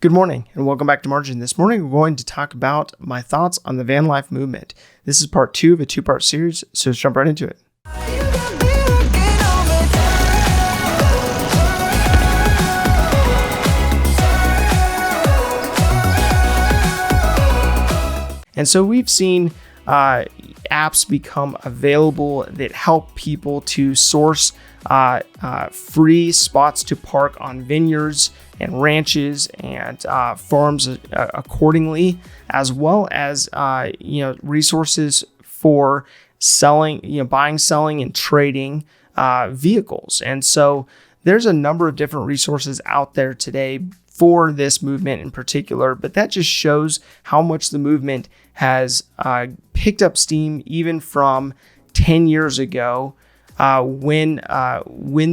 Good morning and welcome back to Margin. This morning we're going to talk about my thoughts on the van life movement. This is part 2 of a 2-part series, so let's jump right into it. And so we've seen apps become available that help people to source free spots to park on vineyards and ranches and farms accordingly, as well as resources for selling, buying, selling, and trading vehicles. And so there's a number of different resources out there today for this movement in particular, but that just shows how much the movement has picked up steam even from 10 years ago when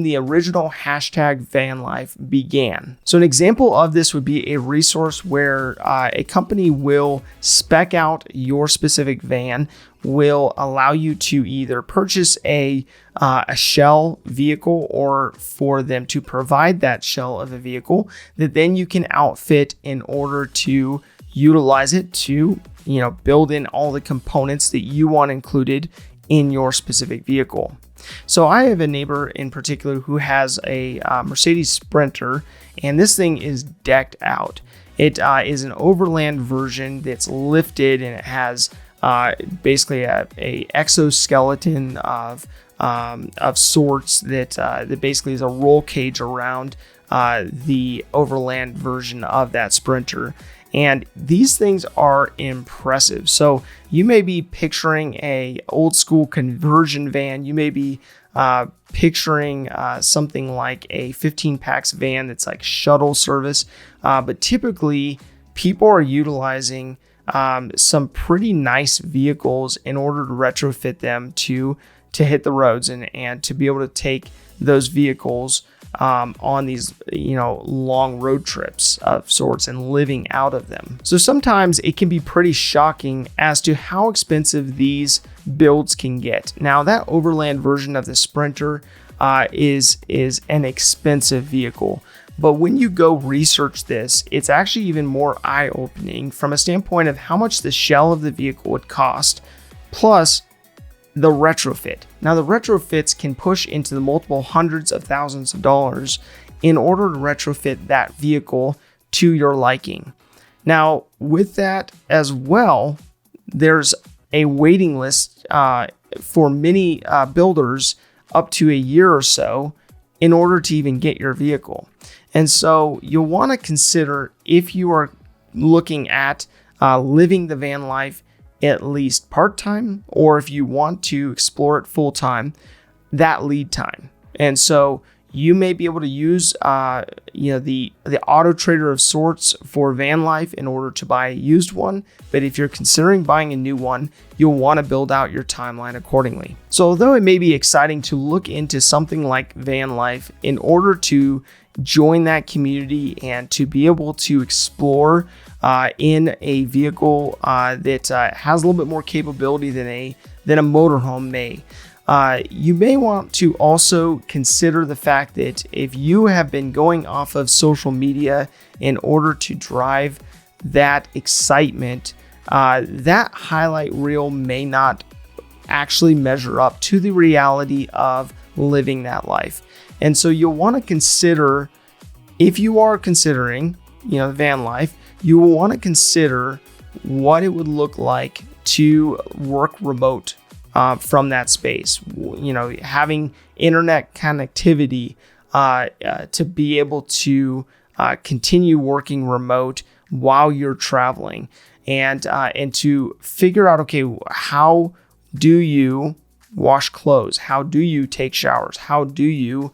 the original hashtag van life began. So an example of this would be a resource where a company will spec out your specific van, will allow you to either purchase a shell vehicle or for them to provide that shell of a vehicle that then you can outfit in order to utilize it to build in all the components that you want included in your specific vehicle. So I have a neighbor in particular who has a Mercedes Sprinter, and this thing is decked out. It is an overland version that's lifted, and it has basically a exoskeleton of sorts that basically is a roll cage around the overland version of that Sprinter. And these things are impressive. So you may be picturing a old school conversion van. You may be picturing something like a 15 packs van that's like shuttle service. But typically people are utilizing some pretty nice vehicles in order to retrofit them to hit the roads and to be able to take those vehicles on these long road trips of sorts and living out of them. So sometimes it can be pretty shocking as to how expensive these builds can get. Now that overland version of the Sprinter is an expensive vehicle, but when you go research this, it's actually even more eye-opening from a standpoint of how much the shell of the vehicle would cost, plus the retrofit. Now the retrofits can push into the multiple hundreds of thousands of dollars in order to retrofit that vehicle to your liking. Now with that as well, there's a waiting list for many builders up to a year or so in order to even get your vehicle. And so you'll want to consider, if you are looking at living the van life at least part-time, or if you want to explore it full-time, that lead time. And so you may be able to use the auto trader of sorts for van life in order to buy a used one. But if you're considering buying a new one, you'll want to build out your timeline accordingly. So although it may be exciting to look into something like van life in order to join that community and to be able to explore in a vehicle that has a little bit more capability than a motorhome may. You may want to also consider the fact that if you have been going off of social media in order to drive that excitement, that highlight reel may not actually measure up to the reality of living that life. And so you'll want to consider, if you are considering, van life, you will want to consider what it would look like to work remote from that space. Having internet connectivity to be able to continue working remote while you're traveling, and to figure out, okay, how do you wash clothes? How do you take showers? How do you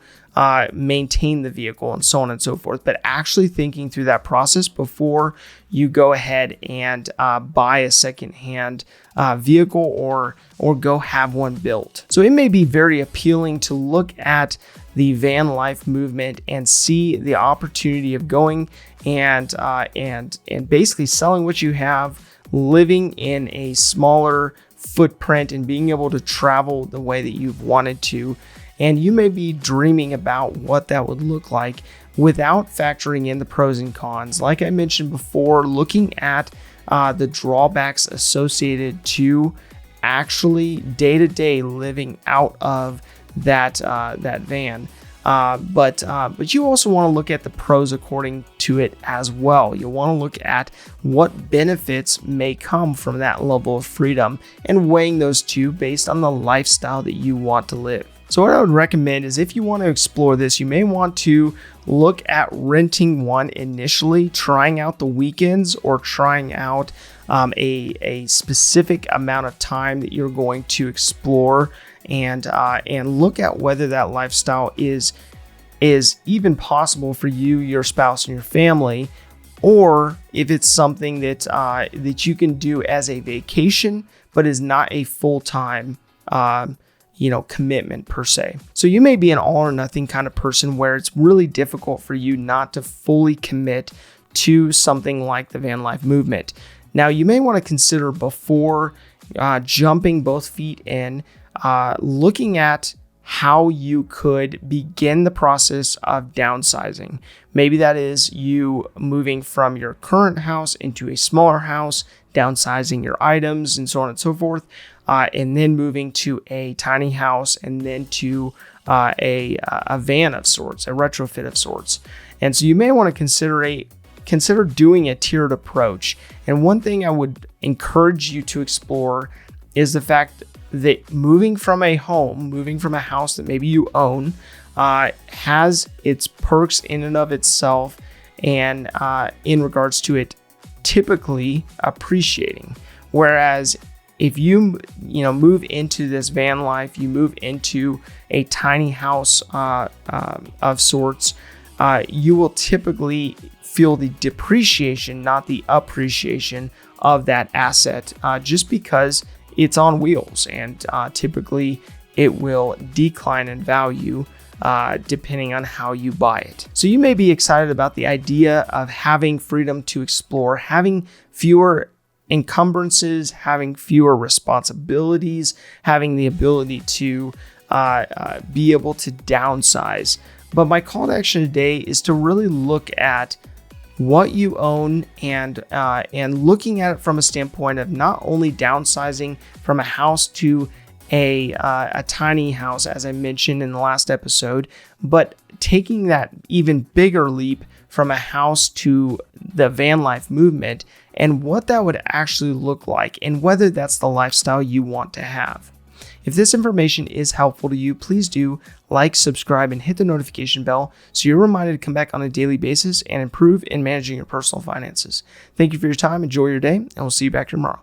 maintain the vehicle, and so on and so forth? But actually thinking through that process before you go ahead and buy a secondhand vehicle or go have one built. So it may be very appealing to look at the van life movement and see the opportunity of going and basically selling what you have, living in a smaller footprint and being able to travel the way that you've wanted to. And you may be dreaming about what that would look like, without factoring in the pros and cons. Like I mentioned before, looking at the drawbacks associated to actually day-to-day living out of that van. But you also want to look at the pros according to it as well. You want to look at what benefits may come from that level of freedom and weighing those two based on the lifestyle that you want to live. So what I would recommend is, if you want to explore this, you may want to look at renting one initially, trying out the weekends or trying out a specific amount of time that you're going to explore, and look at whether that lifestyle is even possible for you, your spouse, and your family, or if it's something that you can do as a vacation, but is not a full-time commitment per se. So you may be an all or nothing kind of person where it's really difficult for you not to fully commit to something like the van life movement. Now, you may want to consider, before jumping both feet in, looking at how you could begin the process of downsizing. Maybe that is you moving from your current house into a smaller house, downsizing your items and so on and so forth, and then moving to a tiny house, and then to a van of sorts, a retrofit of sorts. And so you may want to consider doing a tiered approach. And one thing I would encourage you to explore is the fact that moving from a house that maybe you own, has its perks in and of itself, and in regards to it typically appreciating. Whereas if you move into this van life, you move into a tiny house of sorts, you will typically feel the depreciation, not the appreciation of that asset, just because it's on wheels, and typically it will decline in value depending on how you buy it. So you may be excited about the idea of having freedom to explore, having fewer encumbrances, having fewer responsibilities, having the ability to be able to downsize. But my call to action today is to really look at what you own, and looking at it from a standpoint of not only downsizing from a house to a tiny house, as I mentioned in the last episode, but taking that even bigger leap from a house to the van life movement, and what that would actually look like, and whether that's the lifestyle you want to have. If this information is helpful to you, please do like, subscribe, and hit the notification bell so you're reminded to come back on a daily basis and improve in managing your personal finances. Thank you for your time. Enjoy your day, and we'll see you back tomorrow.